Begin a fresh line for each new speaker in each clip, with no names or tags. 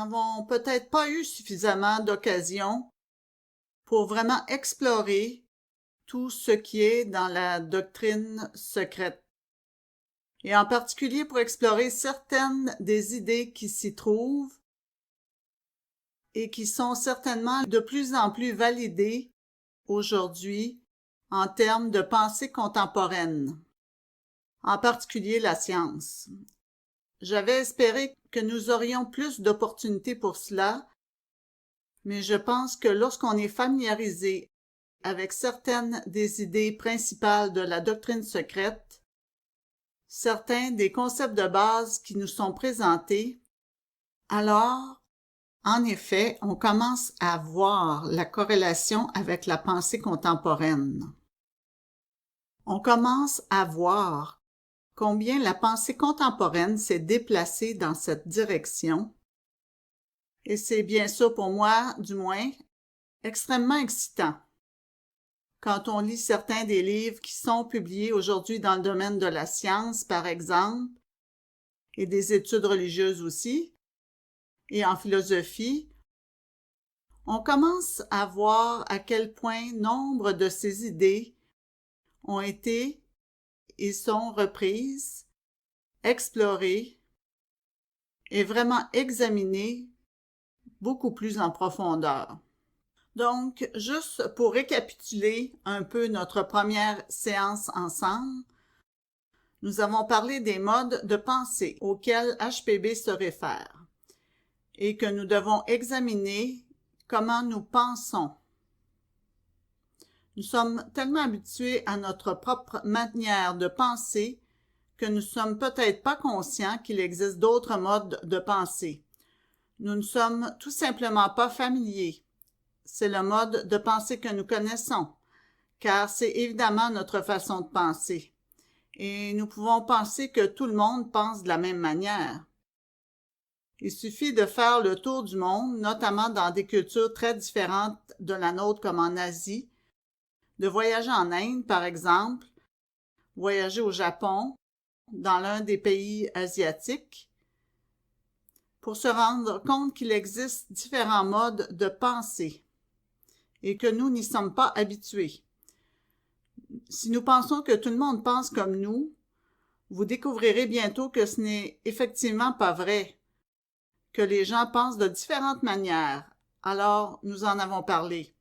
n'avons peut-être pas eu suffisamment d'occasions pour vraiment explorer tout ce qui est dans la doctrine secrète, et en particulier pour explorer certaines des idées qui s'y trouvent et qui sont certainement de plus en plus validées aujourd'hui en termes de pensée contemporaine, en particulier la science. J'avais espéré que nous aurions plus d'opportunités pour cela, mais je pense que lorsqu'on est familiarisé avec certaines des idées principales de la doctrine secrète, certains des concepts de base qui nous sont présentés, alors, en effet, on commence à voir la corrélation avec la pensée contemporaine. On commence à voir combien la pensée contemporaine s'est déplacée dans cette direction, et c'est bien sûr pour moi, du moins, extrêmement excitant. Quand on lit certains des livres qui sont publiés aujourd'hui dans le domaine de la science, par exemple, et des études religieuses aussi, et en philosophie, on commence à voir à quel point nombre de ces idées ont été et sont reprises, explorées et vraiment examinées beaucoup plus en profondeur. Donc, juste pour récapituler un peu notre première séance ensemble, nous avons parlé des modes de pensée auxquels HPB se réfère et que nous devons examiner comment nous pensons. Nous sommes tellement habitués à notre propre manière de penser que nous ne sommes peut-être pas conscients qu'il existe d'autres modes de pensée. Nous ne sommes tout simplement pas familiers. C'est le mode de pensée que nous connaissons, car c'est évidemment notre façon de penser. Et nous pouvons penser que tout le monde pense de la même manière. Il suffit de faire le tour du monde, notamment dans des cultures très différentes de la nôtre comme en Asie, de voyager en Inde, par exemple, voyager au Japon, dans l'un des pays asiatiques, pour se rendre compte qu'il existe différents modes de pensée et que nous n'y sommes pas habitués. Si nous pensons que tout le monde pense comme nous, vous découvrirez bientôt que ce n'est effectivement pas vrai, que les gens pensent de différentes manières. Alors, nous en avons parlé.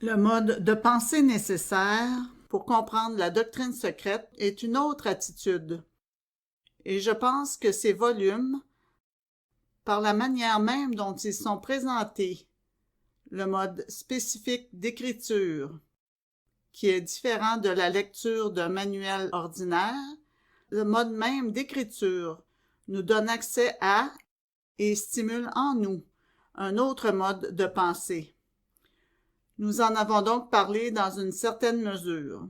Le mode de pensée nécessaire pour comprendre la doctrine secrète est une autre attitude. Et je pense que ces volumes, par la manière même dont ils sont présentés, le mode spécifique d'écriture, qui est différent de la lecture d'un manuel ordinaire, le mode même d'écriture nous donne accès à et stimule en nous un autre mode de pensée. Nous en avons donc parlé dans une certaine mesure.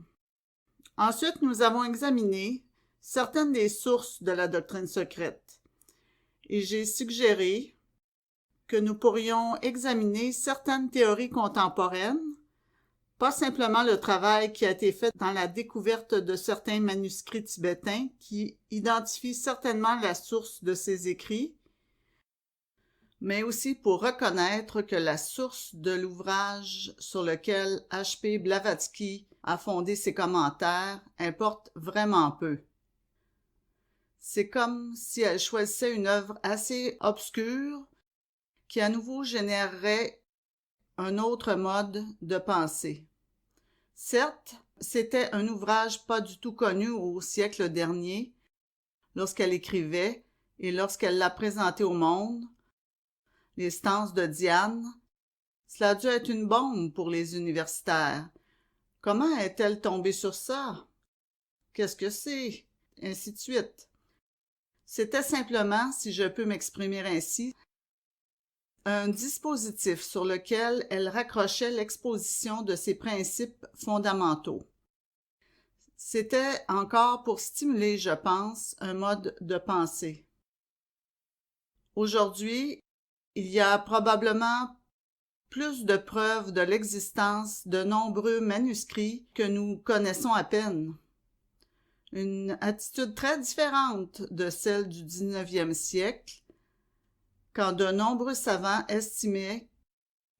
Ensuite, nous avons examiné certaines des sources de la doctrine secrète et j'ai suggéré que nous pourrions examiner certaines théories contemporaines, pas simplement le travail qui a été fait dans la découverte de certains manuscrits tibétains qui identifient certainement la source de ces écrits, mais aussi pour reconnaître que la source de l'ouvrage sur lequel H.P. Blavatsky a fondé ses commentaires importe vraiment peu. C'est comme si elle choisissait une œuvre assez obscure qui à nouveau générerait un autre mode de pensée. Certes, c'était un ouvrage pas du tout connu au siècle dernier, lorsqu'elle écrivait et lorsqu'elle l'a présenté au monde, les stances de Diane, cela a dû être une bombe pour les universitaires. Comment est-elle tombée sur ça? Qu'est-ce que c'est? Ainsi de suite. C'était simplement, si je peux m'exprimer ainsi, un dispositif sur lequel elle raccrochait l'exposition de ses principes fondamentaux. C'était encore pour stimuler, je pense, un mode de pensée. Aujourd'hui, il y a probablement plus de preuves de l'existence de nombreux manuscrits que nous connaissons à peine. Une attitude très différente de celle du 19e siècle, quand de nombreux savants estimaient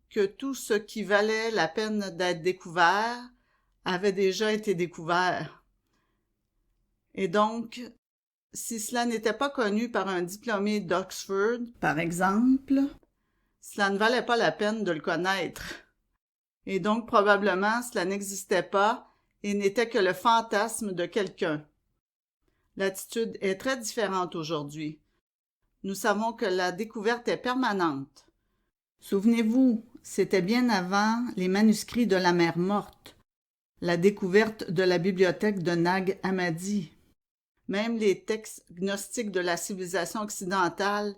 que tout ce qui valait la peine d'être découvert avait déjà été découvert. Et donc, si cela n'était pas connu par un diplômé d'Oxford, par exemple, cela ne valait pas la peine de le connaître. Et donc, probablement, cela n'existait pas et n'était que le fantasme de quelqu'un. L'attitude est très différente aujourd'hui. Nous savons que la découverte est permanente. Souvenez-vous, c'était bien avant les manuscrits de la mer morte, la découverte de la bibliothèque de Nag Hammadi, même les textes gnostiques de la civilisation occidentale,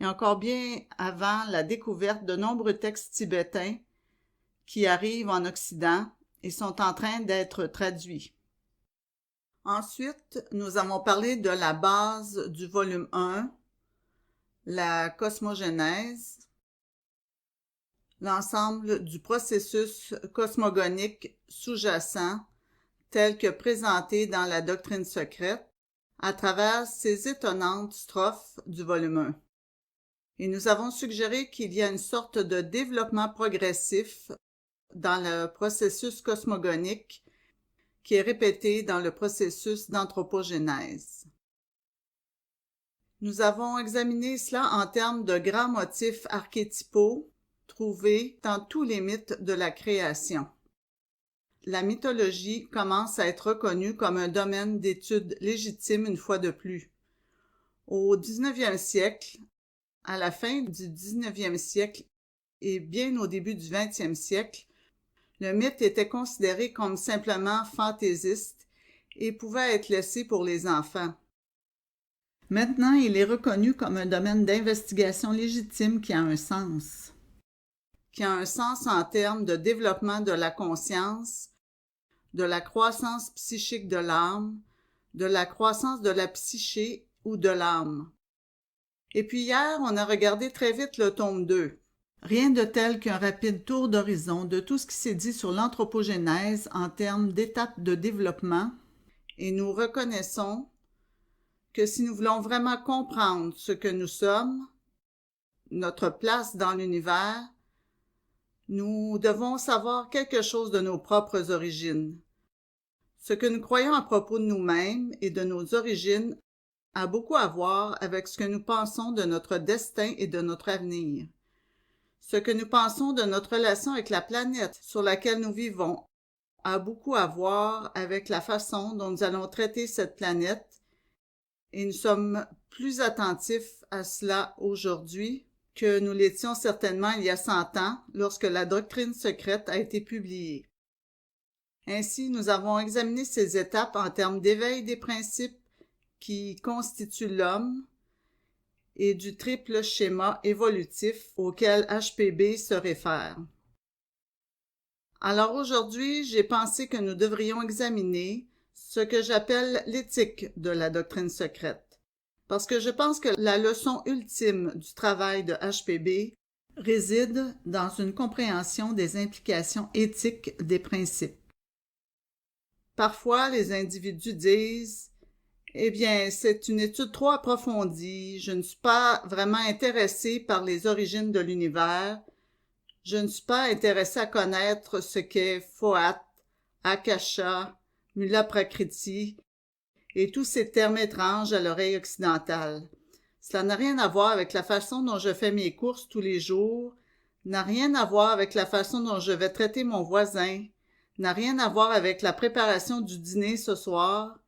et encore bien avant la découverte de nombreux textes tibétains qui arrivent en Occident et sont en train d'être traduits. Ensuite, nous avons parlé de la base du volume 1, la cosmogénèse, l'ensemble du processus cosmogonique sous-jacent tel que présenté dans la doctrine secrète à travers ces étonnantes strophes du volume 1. Et nous avons suggéré qu'il y a une sorte de développement progressif dans le processus cosmogonique qui est répété dans le processus d'anthropogénèse. Nous avons examiné cela en termes de grands motifs archétypaux trouvés dans tous les mythes de la création. La mythologie commence à être reconnue comme un domaine d'étude légitime une fois de plus. Au 19e siècle, à la fin du 19e siècle et bien au début du 20e siècle, le mythe était considéré comme simplement fantaisiste et pouvait être laissé pour les enfants. Maintenant, il est reconnu comme un domaine d'investigation légitime qui a un sens. Qui a un sens en termes de développement de la conscience, de la croissance psychique de l'âme, de la croissance de la psyché ou de l'âme. Et puis hier, on a regardé très vite le tome 2. Rien de tel qu'un rapide tour d'horizon de tout ce qui s'est dit sur l'anthropogénèse en termes d'étapes de développement, et nous reconnaissons que si nous voulons vraiment comprendre ce que nous sommes, notre place dans l'univers, nous devons savoir quelque chose de nos propres origines. Ce que nous croyons à propos de nous-mêmes et de nos origines a beaucoup à voir avec ce que nous pensons de notre destin et de notre avenir. Ce que nous pensons de notre relation avec la planète sur laquelle nous vivons a beaucoup à voir avec la façon dont nous allons traiter cette planète et nous sommes plus attentifs à cela aujourd'hui que nous l'étions certainement il y a 100 ans lorsque la doctrine secrète a été publiée. Ainsi, nous avons examiné ces étapes en termes d'éveil des principes qui constituent l'homme et du triple schéma évolutif auquel HPB se réfère. Alors aujourd'hui, j'ai pensé que nous devrions examiner ce que j'appelle l'éthique de la doctrine secrète, parce que je pense que la leçon ultime du travail de HPB réside dans une compréhension des implications éthiques des principes. Parfois, les individus disent « Eh bien, c'est une étude trop approfondie, je ne suis pas vraiment intéressé par les origines de l'univers, je ne suis pas intéressé à connaître ce qu'est Fohat, Akasha, Mula Prakriti et tous ces termes étranges à l'oreille occidentale. Cela n'a rien à voir avec la façon dont je fais mes courses tous les jours, n'a rien à voir avec la façon dont je vais traiter mon voisin, n'a rien à voir avec la préparation du dîner ce soir,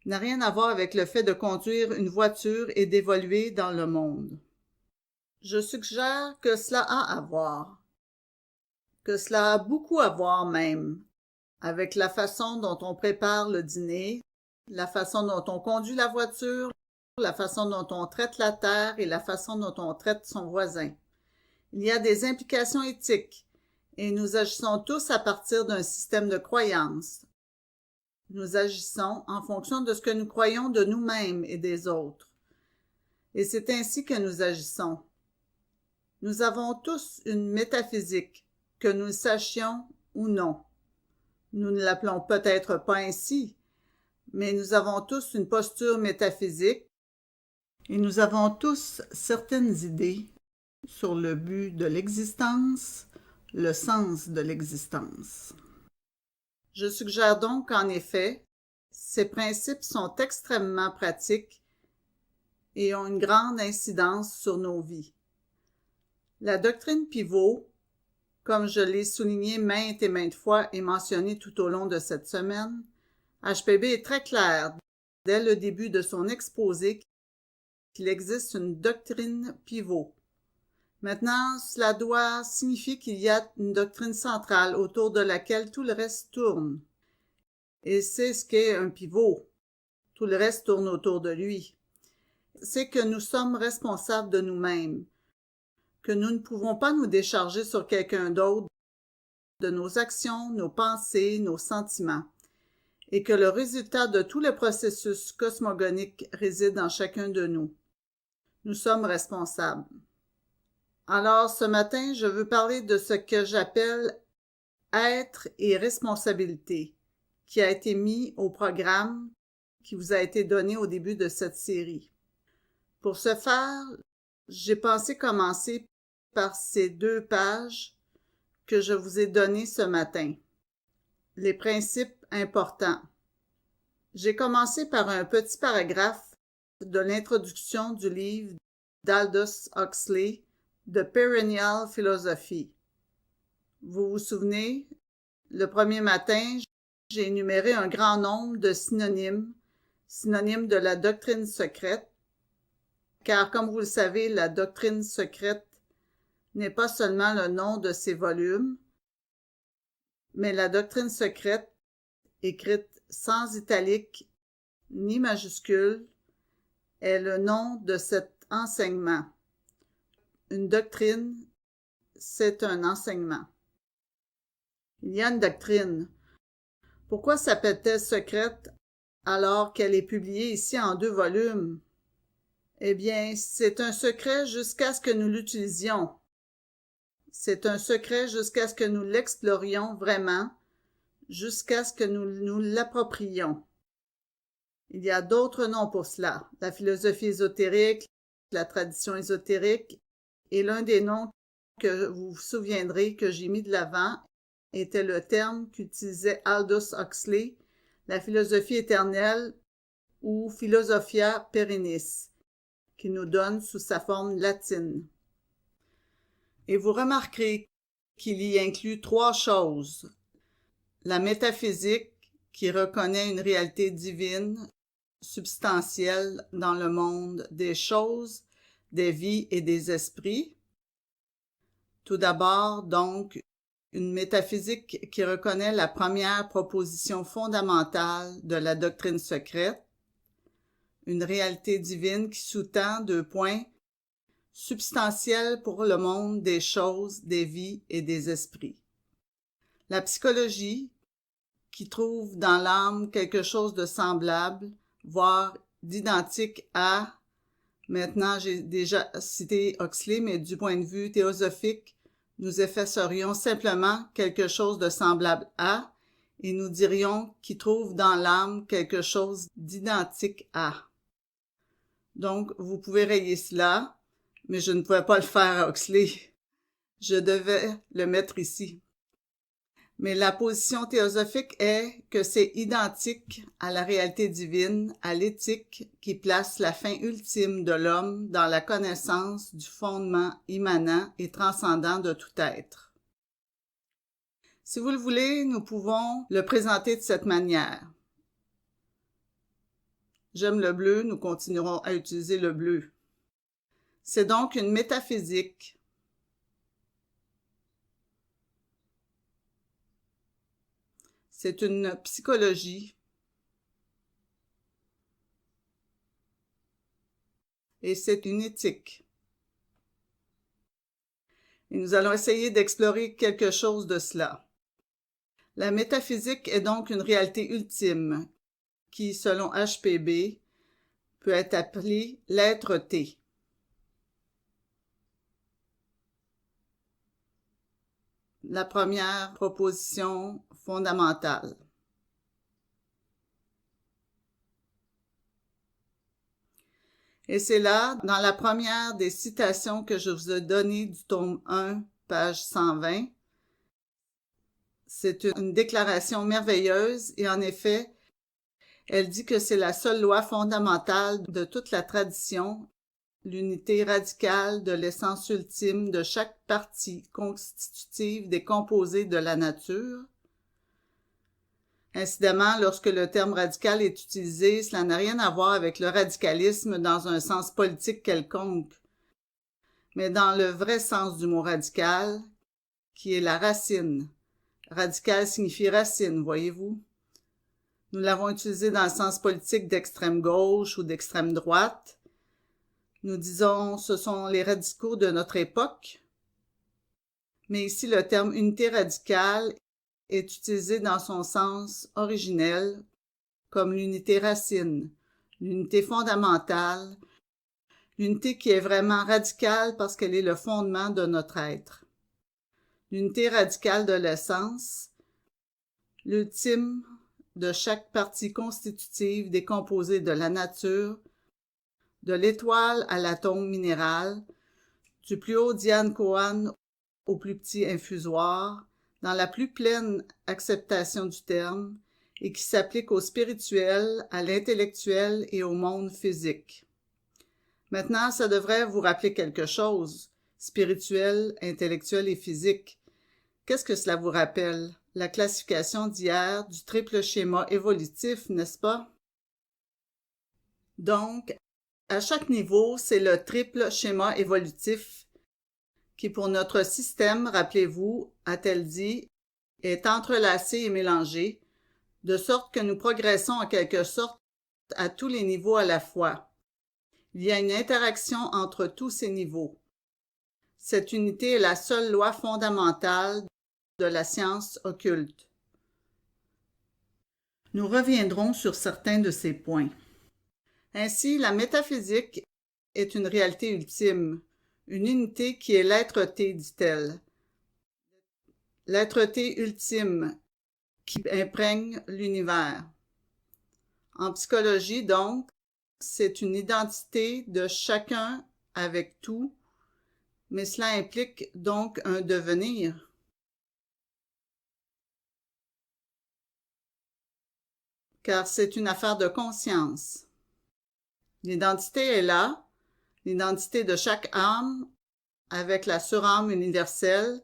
n'a rien à voir avec le fait de conduire une voiture et d'évoluer dans le monde. Je suggère que cela a à voir, que cela a beaucoup à voir même, avec la façon dont on prépare le dîner, la façon dont on conduit la voiture, la façon dont on traite la terre et la façon dont on traite son voisin. Il y a des implications éthiques, et nous agissons tous à partir d'un système de croyances. Nous agissons en fonction de ce que nous croyons de nous-mêmes et des autres. Et c'est ainsi que nous agissons. Nous avons tous une métaphysique, que nous le sachions ou non. Nous ne l'appelons peut-être pas ainsi, mais nous avons tous une posture métaphysique Et nous avons tous certaines idées sur le but de l'existence, le sens de l'existence. Je suggère donc qu'en effet, ces principes sont extrêmement pratiques et ont une grande incidence sur nos vies. La doctrine pivot, comme je l'ai souligné maintes et maintes fois et mentionné tout au long de cette semaine, HPB est très clair dès le début de son exposé qu'il existe une doctrine pivot. Maintenant, cela doit signifier qu'il y a une doctrine centrale autour de laquelle tout le reste tourne. Et c'est ce qu'est un pivot. Tout le reste tourne autour de lui. C'est que nous sommes responsables de nous-mêmes, que nous ne pouvons pas nous décharger sur quelqu'un d'autre de nos actions, nos pensées, nos sentiments, et que le résultat de tout le processus cosmogonique réside en chacun de nous. Nous sommes responsables. Alors, ce matin, je veux parler de ce que j'appelle être et responsabilité, qui a été mis au programme qui vous a été donné au début de cette série. Pour ce faire, j'ai pensé commencer par ces 2 pages que je vous ai données ce matin. Les principes importants. J'ai commencé par un petit paragraphe de l'introduction du livre d'Aldous Huxley, The Perennial Philosophy. Vous vous souvenez, le premier matin, j'ai énuméré un grand nombre de synonymes de la doctrine secrète, car comme vous le savez, la doctrine secrète n'est pas seulement le nom de ses volumes, mais la doctrine secrète, écrite sans italique ni majuscule, est le nom de cet enseignement. Une doctrine, c'est un enseignement. Il y a une doctrine. Pourquoi s'appelle-t-elle secrète alors qu'elle est publiée ici en 2 volumes? Eh bien, c'est un secret jusqu'à ce que nous l'utilisions. C'est un secret jusqu'à ce que nous l'explorions vraiment, jusqu'à ce que nous l'approprions. Il y a d'autres noms pour cela, la philosophie ésotérique, la tradition ésotérique, et l'un des noms que vous vous souviendrez que j'ai mis de l'avant était le terme qu'utilisait Aldous Huxley, la philosophie éternelle ou Philosophia Perennis, qui nous donne sous sa forme latine. Et vous remarquerez qu'il y inclut 3 choses. La métaphysique, qui reconnaît une réalité divine, substantielle dans le monde des choses, des vies et des esprits. Tout d'abord, donc, une métaphysique qui reconnaît la première proposition fondamentale de la doctrine secrète, une réalité divine qui sous-tend 2 points, substantielle pour le monde des choses, des vies et des esprits. La psychologie, qui trouve dans l'âme quelque chose de semblable, voire d'identique à, maintenant j'ai déjà cité Huxley, mais du point de vue théosophique, nous effacerions simplement quelque chose de semblable à, et nous dirions qu'il trouve dans l'âme quelque chose d'identique à. Donc, vous pouvez rayer cela, mais je ne pouvais pas le faire à Huxley. Je devais le mettre ici. Mais la position théosophique est que c'est identique à la réalité divine, à l'éthique qui place la fin ultime de l'homme dans la connaissance du fondement immanent et transcendant de tout être. Si vous le voulez, nous pouvons le présenter de cette manière. J'aime le bleu, nous continuerons à utiliser le bleu. C'est donc une métaphysique. C'est une psychologie. Et c'est une éthique. Et nous allons essayer d'explorer quelque chose de cela. La métaphysique est donc une réalité ultime qui, selon HPB, peut être appelée l'être-té. La première proposition fondamentale. Et c'est là, dans la première des citations que je vous ai données du tome 1, page 120. C'est une déclaration merveilleuse et en effet, elle dit que c'est la seule loi fondamentale de toute la tradition, l'unité radicale de l'essence ultime de chaque partie constitutive des composés de la nature. Incidemment, lorsque le terme radical est utilisé, cela n'a rien à voir avec le radicalisme dans un sens politique quelconque, mais dans le vrai sens du mot radical, qui est la racine. Radical signifie racine, voyez-vous. Nous l'avons utilisé dans le sens politique d'extrême gauche ou d'extrême droite. Nous disons ce sont les radicaux de notre époque. Mais ici, le terme unité radicale est utilisé dans son sens originel comme l'unité racine, l'unité fondamentale, l'unité qui est vraiment radicale parce qu'elle est le fondement de notre être. L'unité radicale de l'essence, l'ultime de chaque partie constitutive des composés de la nature, de l'étoile à l'atome minéral, du plus haut Diane Cohen au plus petit infusoire, dans la plus pleine acceptation du terme, et qui s'applique au spirituel, à l'intellectuel et au monde physique. Maintenant, ça devrait vous rappeler quelque chose, spirituel, intellectuel et physique. Qu'est-ce que cela vous rappelle? La classification d'hier du triple schéma évolutif, n'est-ce pas? Donc, à chaque niveau, c'est le triple schéma évolutif qui, pour notre système, rappelez-vous, a-t-elle dit, est entrelacé et mélangé, de sorte que nous progressons en quelque sorte à tous les niveaux à la fois. Il y a une interaction entre tous ces niveaux. Cette unité est la seule loi fondamentale de la science occulte. Nous reviendrons sur certains de ces points. Ainsi, la métaphysique est une réalité ultime, une unité qui est l'être-té, dit-elle. L'être-té ultime qui imprègne l'univers. En psychologie, donc, c'est une identité de chacun avec tout, mais cela implique donc un devenir. Car c'est une affaire de conscience. L'identité est là, l'identité de chaque âme avec la surâme universelle,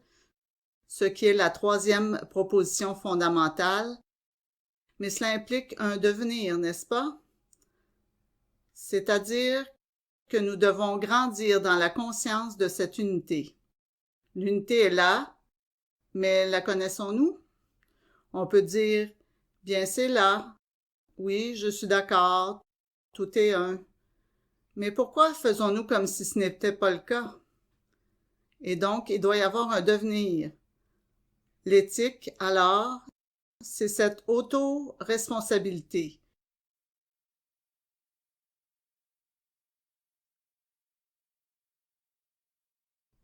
ce qui est la troisième proposition fondamentale, mais cela implique un devenir, n'est-ce pas? C'est-à-dire que nous devons grandir dans la conscience de cette unité. L'unité est là, mais la connaissons-nous? On peut dire, bien c'est là, oui, je suis d'accord, tout est un. Mais pourquoi faisons-nous comme si ce n'était pas le cas? Et donc, il doit y avoir un devenir. L'éthique, alors, c'est cette auto-responsabilité.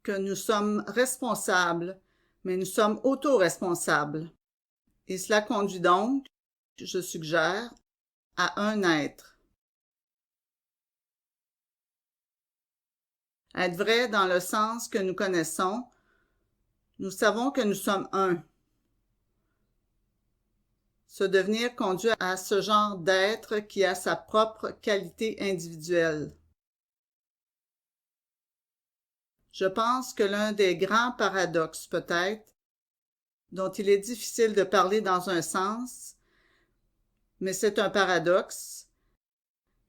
Que nous sommes responsables, mais nous sommes auto-responsables. Et cela conduit donc, je suggère, à un être. Être vrai dans le sens que nous connaissons, nous savons que nous sommes un. Ce devenir conduit à ce genre d'être qui a sa propre qualité individuelle. Je pense que l'un des grands paradoxes, peut-être, dont il est difficile de parler dans un sens, mais c'est un paradoxe,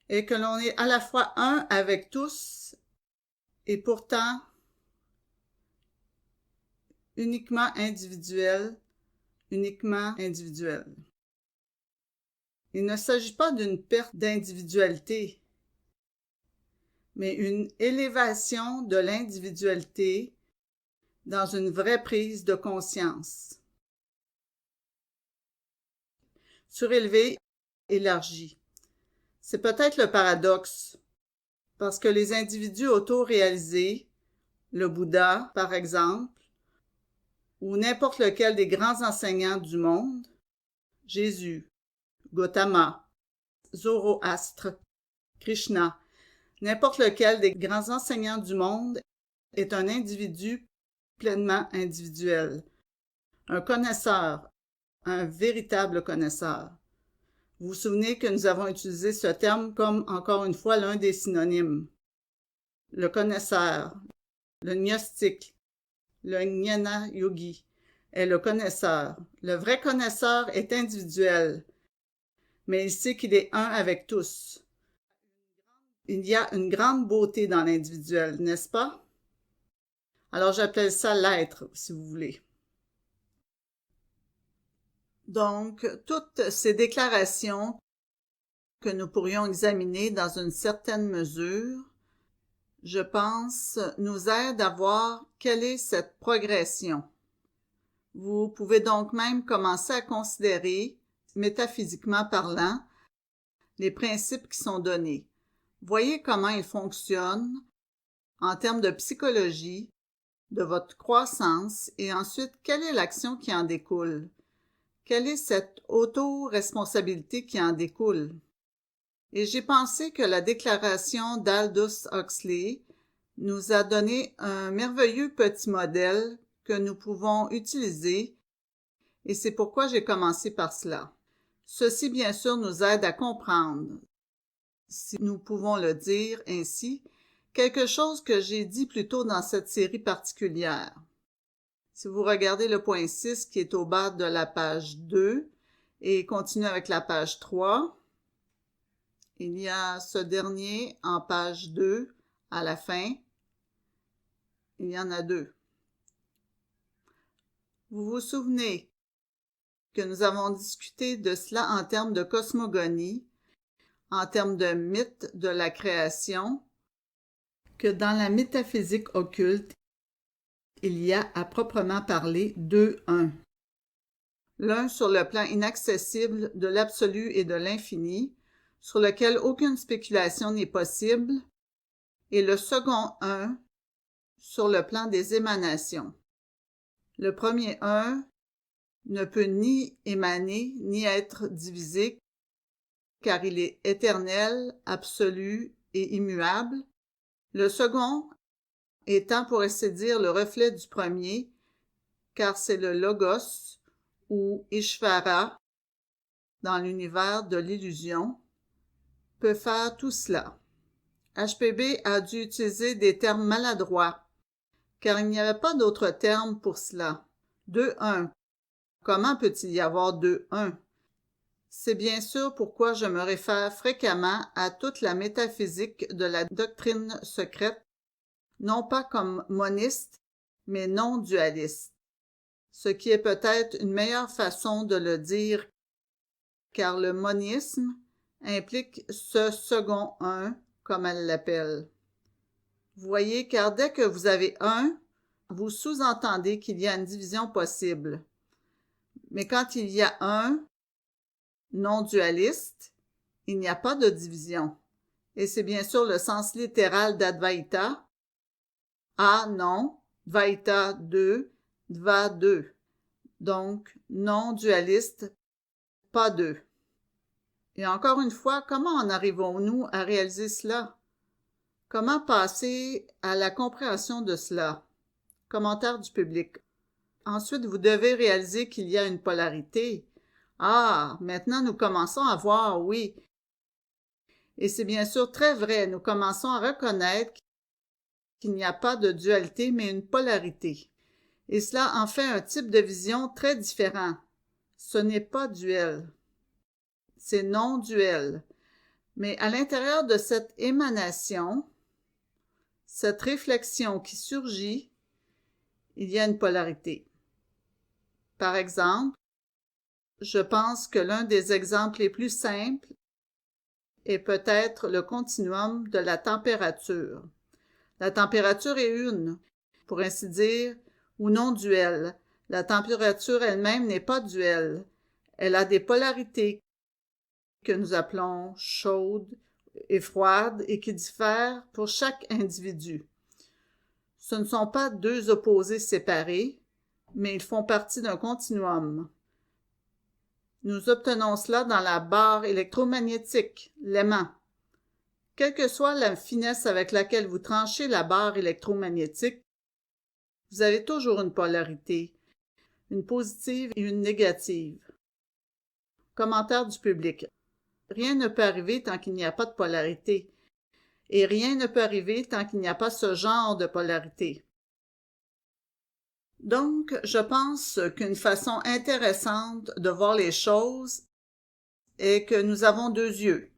est que l'on est à la fois un avec tous et pourtant uniquement individuel. Il ne s'agit pas d'une perte d'individualité, mais une élévation de l'individualité dans une vraie prise de conscience. Surélevé, élargi. C'est peut-être le paradoxe, parce que les individus auto-réalisés, le Bouddha par exemple, ou n'importe lequel des grands enseignants du monde, Jésus, Gautama, Zoroastre, Krishna, N'importe lequel des grands enseignants du monde est un individu pleinement individuel, un connaisseur, un véritable connaisseur. Vous vous souvenez que nous avons utilisé ce terme comme, encore une fois, l'un des synonymes. Le connaisseur, le gnostique, le jnana yogi est le connaisseur. Le vrai connaisseur est individuel, mais il sait qu'il est un avec tous. Il y a une grande beauté dans l'individuel, n'est-ce pas? Alors j'appelle ça l'être, si vous voulez. Donc, toutes ces déclarations que nous pourrions examiner dans une certaine mesure, je pense, nous aident à voir quelle est cette progression. Vous pouvez donc même commencer à considérer, métaphysiquement parlant, les principes qui sont donnés. Voyez comment ils fonctionnent en termes de psychologie, de votre croissance, et ensuite, quelle est l'action qui en découle? Quelle est cette auto-responsabilité qui en découle? Et j'ai pensé que la déclaration d'Aldous Huxley nous a donné un merveilleux petit modèle que nous pouvons utiliser, et c'est pourquoi j'ai commencé par cela. Ceci, bien sûr, nous aide à comprendre, si nous pouvons le dire ainsi, quelque chose que j'ai dit plus tôt dans cette série particulière. Si vous regardez le point 6 qui est au bas de la page 2 et continue avec la page 3, il y a ce dernier en page 2 à la fin. Il y en a deux. Vous vous souvenez que nous avons discuté de cela en termes de cosmogonie, en termes de mythe de la création, que dans la métaphysique occulte, il y a à proprement parler deux uns. L'un sur le plan inaccessible de l'absolu et de l'infini, sur lequel aucune spéculation n'est possible, et le second un sur le plan des émanations. Le premier un ne peut ni émaner ni être divisé, car il est éternel, absolu et immuable. Le second étant pour ainsi dire le reflet du premier, car c'est le Logos ou Ishvara dans l'univers de l'illusion, peut faire tout cela. HPB a dû utiliser des termes maladroits, car il n'y avait pas d'autre terme pour cela. 2-1. Comment peut-il y avoir 2-1? C'est bien sûr pourquoi je me réfère fréquemment à toute la métaphysique de la doctrine secrète, non pas comme moniste, mais non dualiste. Ce qui est peut-être une meilleure façon de le dire, car le monisme implique ce second un, comme elle l'appelle. Vous voyez, car dès que vous avez un, vous sous-entendez qu'il y a une division possible. Mais quand il y a un non-dualiste, il n'y a pas de division. Et c'est bien sûr le sens littéral d'Advaita. A, non, Dvaita, deux, Dva, deux. Donc, non-dualiste, pas deux. Et encore une fois, comment en arrivons-nous à réaliser cela? Comment passer à la compréhension de cela? Commentaire du public. Ensuite, vous devez réaliser qu'il y a une polarité. Ah, maintenant nous commençons à voir, oui. Et c'est bien sûr très vrai, nous commençons à reconnaître qu'il n'y a pas de dualité, mais une polarité. Et cela en fait un type de vision très différent. Ce n'est pas duel. C'est non duel. Mais à l'intérieur de cette émanation, cette réflexion qui surgit, il y a une polarité. Par exemple, je pense que l'un des exemples les plus simples est peut-être le continuum de la température. La température est une, pour ainsi dire, ou non duel. La température elle-même n'est pas duel. Elle a des polarités que nous appelons chaude et froide et qui diffèrent pour chaque individu. Ce ne sont pas deux opposés séparés, mais ils font partie d'un continuum. Nous obtenons cela dans la barre électromagnétique, l'aimant. Quelle que soit la finesse avec laquelle vous tranchez la barre électromagnétique, vous avez toujours une polarité, une positive et une négative. Commentaire du public. Rien ne peut arriver tant qu'il n'y a pas de polarité, et rien ne peut arriver tant qu'il n'y a pas ce genre de polarité. Donc, je pense qu'une façon intéressante de voir les choses est que nous avons deux yeux.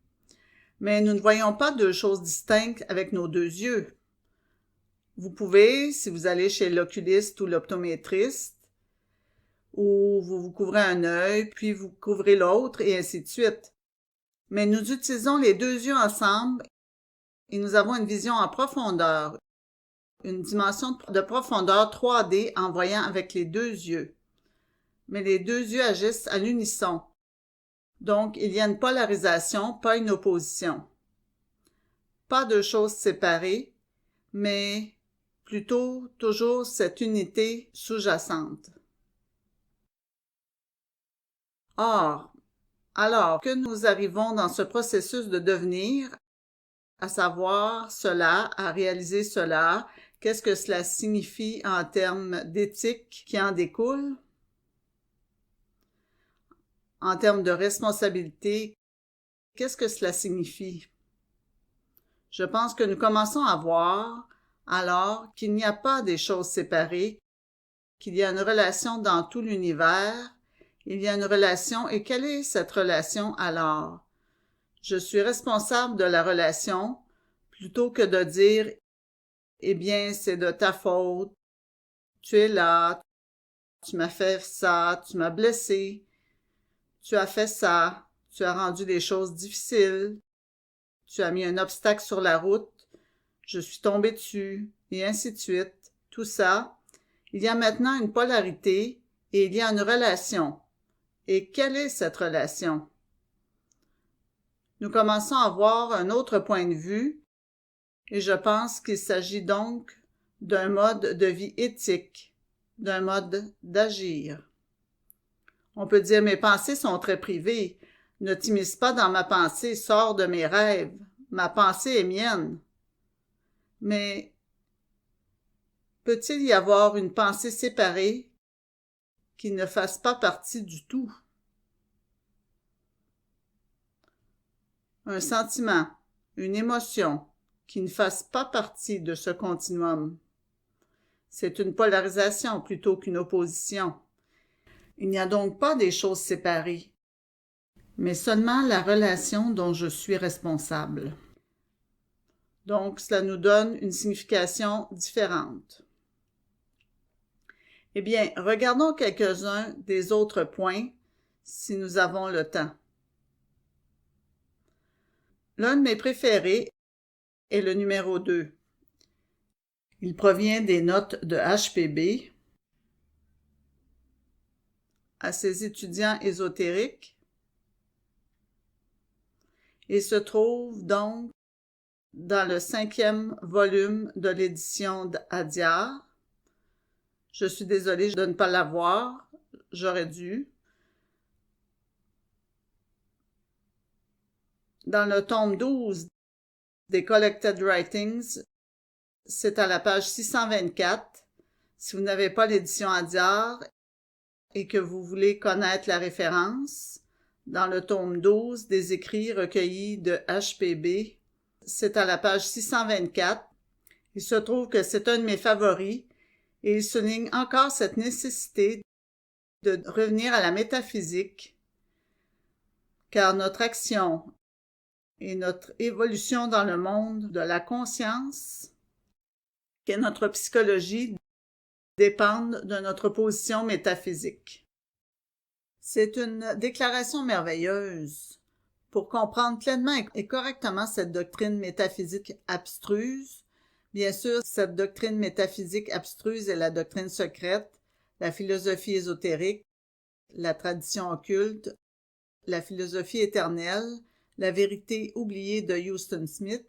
Mais nous ne voyons pas deux choses distinctes avec nos deux yeux. Vous pouvez, si vous allez chez l'oculiste ou l'optométriste, ou vous vous couvrez un œil, puis vous couvrez l'autre, et ainsi de suite. Mais nous utilisons les deux yeux ensemble et nous avons une vision en profondeur, une dimension de profondeur 3D en voyant avec les deux yeux. Mais les deux yeux agissent à l'unisson. Donc, il y a une polarisation, pas une opposition. Pas deux choses séparées, mais plutôt toujours cette unité sous-jacente. Or, alors que nous arrivons dans ce processus de devenir, à savoir cela, à réaliser cela, qu'est-ce que cela signifie en termes d'éthique qui en découle? En termes de responsabilité, qu'est-ce que cela signifie? Je pense que nous commençons à voir alors qu'il n'y a pas des choses séparées, qu'il y a une relation dans tout l'univers, il y a une relation, et quelle est cette relation alors? Je suis responsable de la relation, plutôt que de dire « Eh bien, c'est de ta faute, tu es là, tu m'as fait ça, tu m'as blessé, tu as fait ça, tu as rendu les choses difficiles, tu as mis un obstacle sur la route, je suis tombé dessus, et ainsi de suite. » Tout ça, il y a maintenant une polarité et il y a une relation. Et quelle est cette relation? Nous commençons à voir un autre point de vue et je pense qu'il s'agit donc d'un mode de vie éthique, d'un mode d'agir. On peut dire mes pensées sont très privées, ne t'immisce pas dans ma pensée, sors de mes rêves, ma pensée est mienne. Mais peut-il y avoir une pensée séparée qui ne fasse pas partie du tout? Un sentiment, une émotion qui ne fasse pas partie de ce continuum. C'est une polarisation plutôt qu'une opposition. Il n'y a donc pas des choses séparées, mais seulement la relation dont je suis responsable. Donc, cela nous donne une signification différente. Eh bien, regardons quelques-uns des autres points si nous avons le temps. L'un de mes préférés est le numéro 2. Il provient des notes de HPB à ses étudiants ésotériques et se trouve donc dans le 5e volume de l'édition Adyar. Je suis désolée de ne pas l'avoir, j'aurais dû. Dans le tome 12 des Collected Writings, c'est à la page 624. Si vous n'avez pas l'édition Adyar et que vous voulez connaître la référence, dans le tome 12 des écrits recueillis de HPB, c'est à la page 624. Il se trouve que c'est un de mes favoris et il souligne encore cette nécessité de revenir à la métaphysique, car notre action et notre évolution dans le monde de la conscience, qu'est notre psychologie, dépendent de notre position métaphysique. C'est une déclaration merveilleuse pour comprendre pleinement et correctement cette doctrine métaphysique abstruse. Bien sûr, cette doctrine métaphysique abstruse est la doctrine secrète, la philosophie ésotérique, la tradition occulte, la philosophie éternelle, la vérité oubliée de Huston Smith,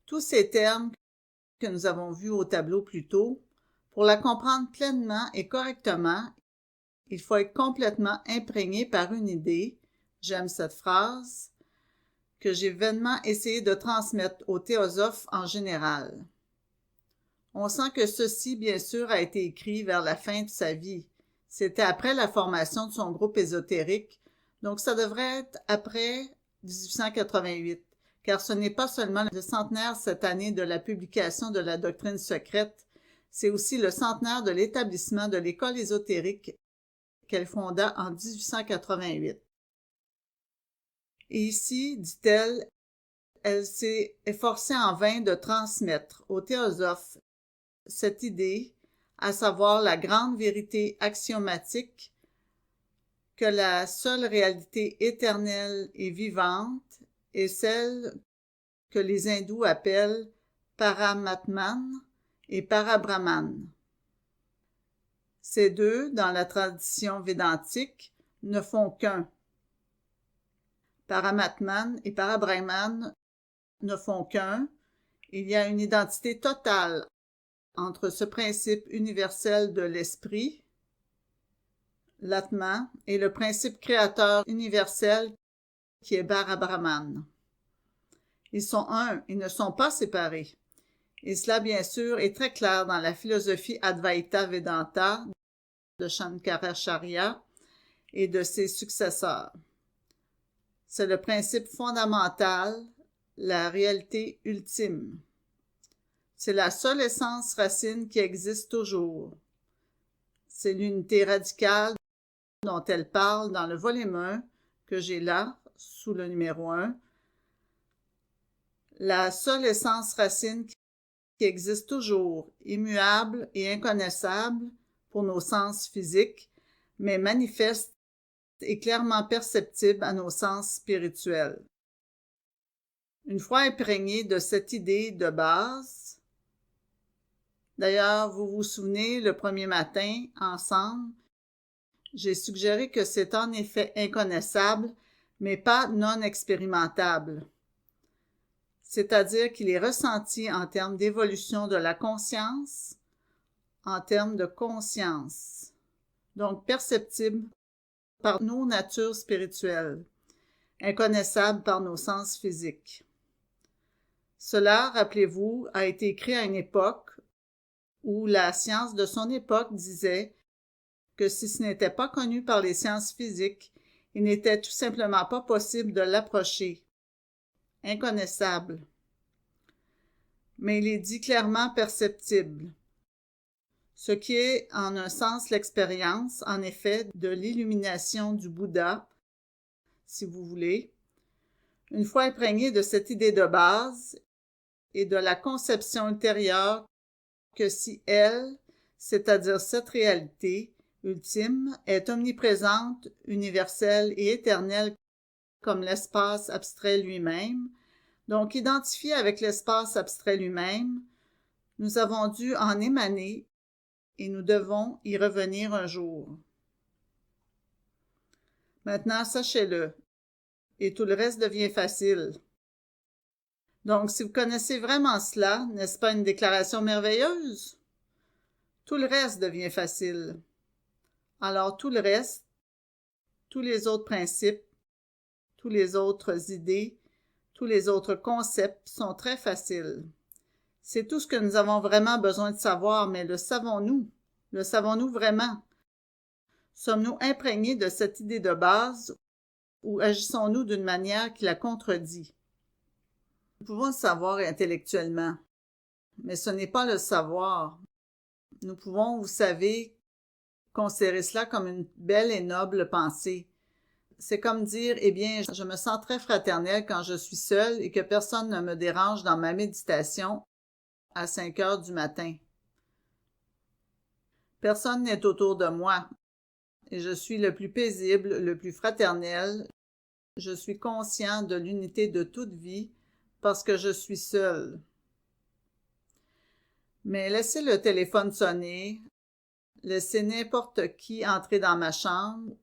tous ces termes que nous avons vus au tableau plus tôt. Pour la comprendre pleinement et correctement, il faut être complètement imprégné par une idée, j'aime cette phrase, que j'ai vainement essayé de transmettre aux théosophes en général. On sent que ceci, bien sûr, a été écrit vers la fin de sa vie. C'était après la formation de son groupe ésotérique, donc ça devrait être après 1888, car ce n'est pas seulement le centenaire cette année de la publication de la doctrine secrète, c'est aussi le centenaire de l'établissement de l'école ésotérique qu'elle fonda en 1888. Et ici, dit-elle, elle s'est efforcée en vain de transmettre aux théosophes cette idée, à savoir la grande vérité axiomatique que la seule réalité éternelle et vivante est celle que les hindous appellent Paramatman et Parabrahman. Ces deux, dans la tradition védantique, ne font qu'un. Paramatman et Parabrahman ne font qu'un. Il y a une identité totale entre ce principe universel de l'esprit, l'Atman, et le principe créateur universel qui est Parabrahman. Ils sont un, ils ne sont pas séparés. Et cela, bien sûr, est très clair dans la philosophie Advaita Vedanta de Shankaracharya et de ses successeurs. C'est le principe fondamental, la réalité ultime. C'est la seule essence racine qui existe toujours. C'est l'unité radicale dont elle parle dans le volume 1, que j'ai là, sous le numéro 1. La seule essence racine qui existe toujours, immuable et inconnaissable pour nos sens physiques, mais manifeste et clairement perceptible à nos sens spirituels. Une fois imprégné de cette idée de base, d'ailleurs, vous vous souvenez, le premier matin, ensemble, j'ai suggéré que c'est en effet inconnaissable, mais pas non expérimentable. C'est-à-dire qu'il est ressenti en termes d'évolution de la conscience, en termes de conscience, donc perceptible par nos natures spirituelles, inconnaissable par nos sens physiques. Cela, rappelez-vous, a été écrit à une époque où la science de son époque disait que si ce n'était pas connu par les sciences physiques, il n'était tout simplement pas possible de l'approcher. Inconnaissable. Mais il est dit clairement perceptible. Ce qui est en un sens l'expérience, en effet, de l'illumination du Bouddha, si vous voulez. Une fois imprégné de cette idée de base et de la conception ultérieure que si elle, c'est-à-dire cette réalité ultime, est omniprésente, universelle et éternelle comme l'espace abstrait lui-même, donc identifiée avec l'espace abstrait lui-même, nous avons dû en émaner et nous devons y revenir un jour. Maintenant, sachez-le, et tout le reste devient facile. Donc, si vous connaissez vraiment cela, n'est-ce pas une déclaration merveilleuse? Tout le reste devient facile. Alors, tout le reste, tous les autres principes, toutes les autres idées, tous les autres concepts sont très faciles. C'est tout ce que nous avons vraiment besoin de savoir, mais le savons-nous? Le savons-nous vraiment? Sommes-nous imprégnés de cette idée de base ou agissons-nous d'une manière qui la contredit? Nous pouvons le savoir intellectuellement, mais ce n'est pas le savoir. Nous pouvons, vous savez, considérer cela comme une belle et noble pensée. C'est comme dire, eh bien, je me sens très fraternelle quand je suis seule et que personne ne me dérange dans ma méditation à 5 heures du matin. Personne n'est autour de moi et je suis le plus paisible, le plus fraternel. Je suis conscient de l'unité de toute vie parce que je suis seule. Mais laissez le téléphone sonner, laissez n'importe qui entrer dans ma chambre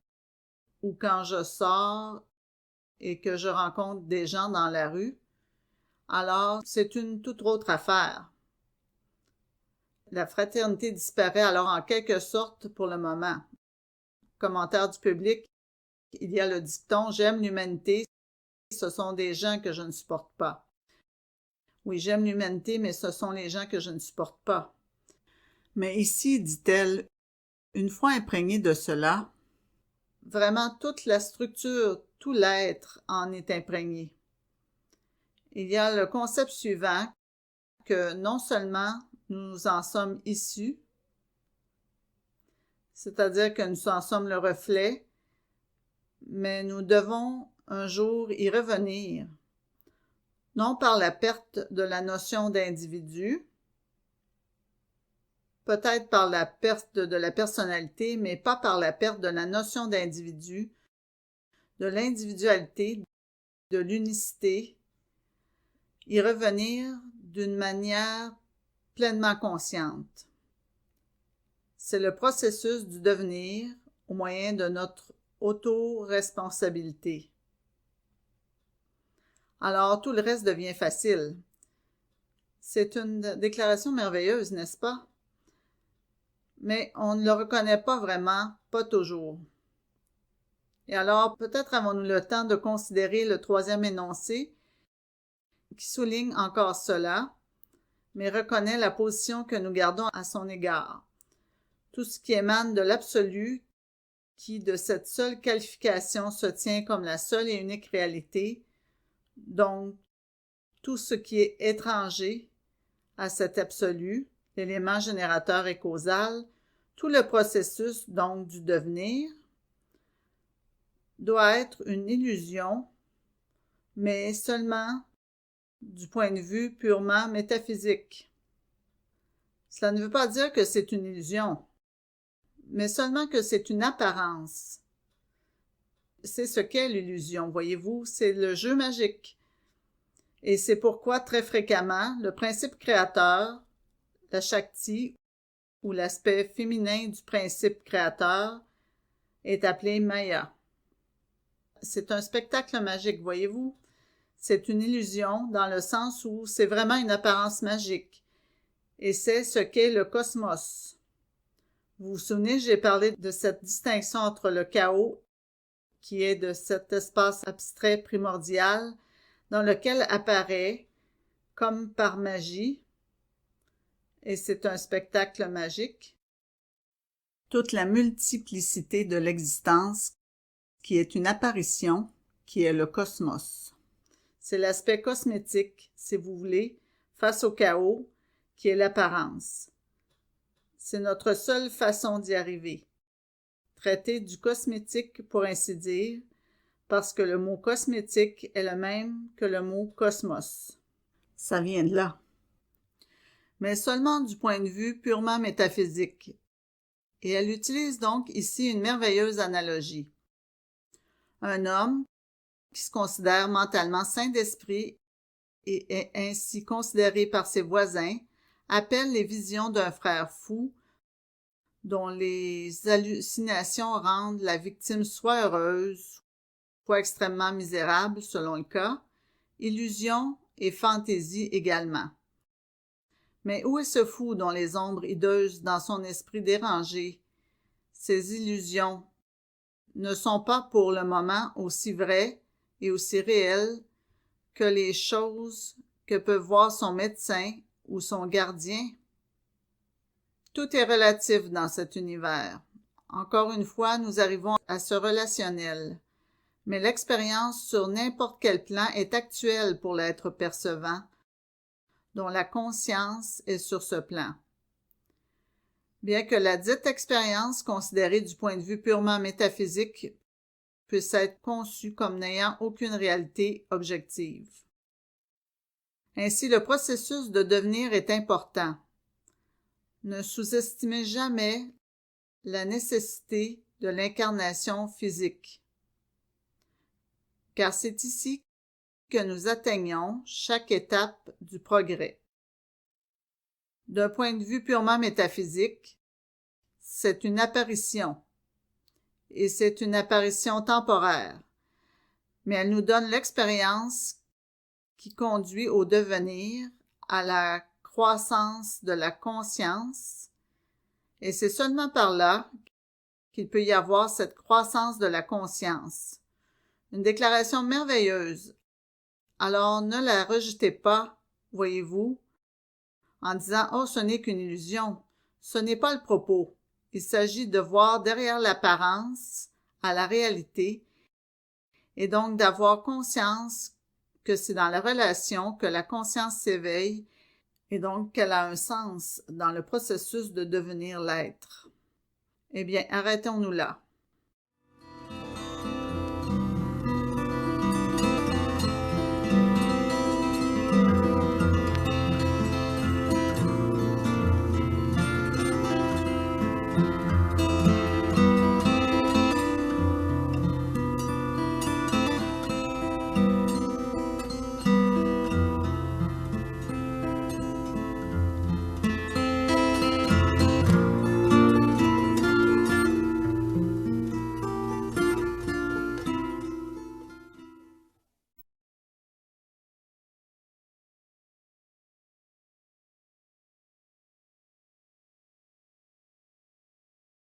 ou quand je sors et que je rencontre des gens dans la rue, alors c'est une toute autre affaire. La fraternité disparaît alors en quelque sorte pour le moment. Commentaire du public, il y a le dicton « J'aime l'humanité, ce sont des gens que je ne supporte pas. Oui, j'aime l'humanité, mais ce sont les gens que je ne supporte pas. Mais ici, dit-elle, une fois imprégnée de cela, vraiment toute la structure, tout l'être en est imprégné. Il y a le concept suivant, que non seulement nous en sommes issus, c'est-à-dire que nous en sommes le reflet, mais nous devons un jour y revenir, non par la perte de la notion d'individu, peut-être par la perte de la personnalité, mais pas par la perte de la notion d'individu, de l'individualité, de l'unicité, y revenir d'une manière pleinement consciente. C'est le processus du devenir au moyen de notre auto-responsabilité. Alors tout le reste devient facile. C'est une déclaration merveilleuse, n'est-ce pas? Mais on ne le reconnaît pas vraiment, pas toujours. Et alors, peut-être avons-nous le temps de considérer le troisième énoncé qui souligne encore cela, mais reconnaît la position que nous gardons à son égard. Tout ce qui émane de l'absolu, qui de cette seule qualification se tient comme la seule et unique réalité, donc tout ce qui est étranger à cet absolu, l'élément générateur et causal, tout le processus donc du devenir, doit être une illusion, mais seulement du point de vue purement métaphysique. Cela ne veut pas dire que c'est une illusion, mais seulement que c'est une apparence. C'est ce qu'est l'illusion, voyez-vous, c'est le jeu magique. Et c'est pourquoi très fréquemment, le principe créateur, la Shakti, ou l'aspect féminin du principe créateur, est appelé Maya. C'est un spectacle magique, voyez-vous. C'est une illusion dans le sens où c'est vraiment une apparence magique. Et c'est ce qu'est le cosmos. Vous vous souvenez, j'ai parlé de cette distinction entre le chaos, qui est de cet espace abstrait primordial, dans lequel apparaît, comme par magie, et c'est un spectacle magique, toute la multiplicité de l'existence, qui est une apparition, qui est le cosmos. C'est l'aspect cosmétique, si vous voulez, face au chaos, qui est l'apparence. C'est notre seule façon d'y arriver. Traiter du cosmétique, pour ainsi dire, parce que le mot cosmétique est le même que le mot cosmos. Ça vient de là. Mais seulement du point de vue purement métaphysique. Et elle utilise donc ici une merveilleuse analogie. Un homme qui se considère mentalement sain d'esprit et est ainsi considéré par ses voisins, appelle les visions d'un frère fou dont les hallucinations rendent la victime soit heureuse, soit extrêmement misérable selon le cas, illusion et fantaisie également. Mais où est ce fou dont les ombres hideuses dans son esprit dérangé? Ces illusions ne sont pas pour le moment aussi vraies et aussi réelles que les choses que peut voir son médecin ou son gardien. Tout est relatif dans cet univers. Encore une fois, nous arrivons à ce relationnel. Mais l'expérience sur n'importe quel plan est actuelle pour l'être percevant, dont la conscience est sur ce plan. Bien que la dite expérience, considérée du point de vue purement métaphysique, puisse être conçue comme n'ayant aucune réalité objective. Ainsi, le processus de devenir est important. Ne sous-estimez jamais la nécessité de l'incarnation physique, car c'est ici que nous atteignons chaque étape du progrès. D'un point de vue purement métaphysique, c'est une apparition, et c'est une apparition temporaire, mais elle nous donne l'expérience qui conduit au devenir, à la croissance de la conscience, et c'est seulement par là qu'il peut y avoir cette croissance de la conscience. Une déclaration merveilleuse Alors ne la rejetez pas, voyez-vous, en disant « Oh, ce n'est qu'une illusion ». Ce n'est pas le propos. Il s'agit de voir derrière l'apparence à la réalité et donc d'avoir conscience que c'est dans la relation que la conscience s'éveille et donc qu'elle a un sens dans le processus de devenir l'être. Eh bien, arrêtons-nous là.